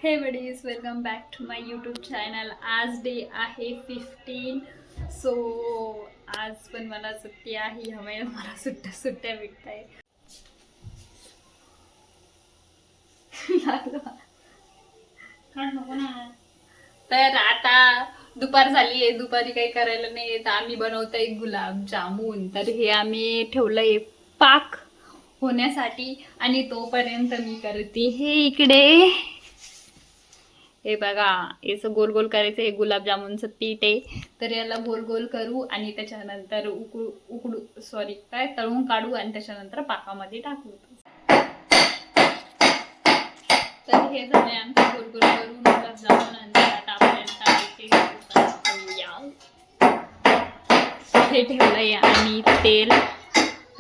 हे buddies, welcome back to my YouTube channel. आज day आहे 15. सो आज पण मला सुट्टी आहे. ह्या महिन्यात मला सुट्ट्या भेटत आहे. तर आता दुपार झाली आहे. दुपारी काही करायला नाही तर आम्ही बनवतोय गुलाबजामुन. तर हे आम्ही ठेवलंय पाक होण्यासाठी आणि तोपर्यंत मी करते हे इकडे. हे बघा, याचं गोल गोल करायचं. हे गुलाबजामुनचं पीठ आहे. तर याला गोल गोल करू आणि त्याच्यानंतर तळून काढू आणि त्याच्यानंतर पाकामध्ये टाकू. तर हे झाले आमचे गोल गोल करून गुलाबजामुन. आणि आता आपल्याला हे ठेवलंय आणि तेल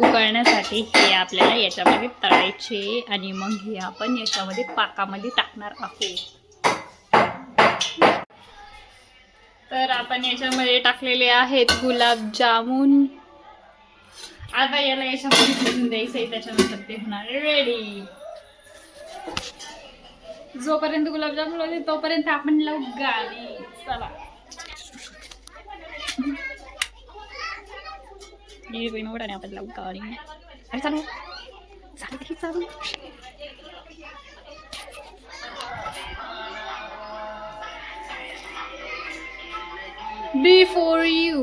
उकळण्यासाठी हे आपल्याला याच्यामध्ये तळायचे आणि मग हे आपण याच्यामध्ये पाकामध्ये टाकणार आहोत. तर आपण याच्यामध्ये टाकलेले आहेत गुलाबजामुन. आता याला याच्यामध्ये भिजून द्यायचंय, त्याच्यानंतर ते होणार रेडी. जोपर्यंत गुलाबजामुन होते तोपर्यंत आपण लावू गाणी. चला ये बहिणोड आणि आपण लावू गाणी. अरे चालू चालू. Before you.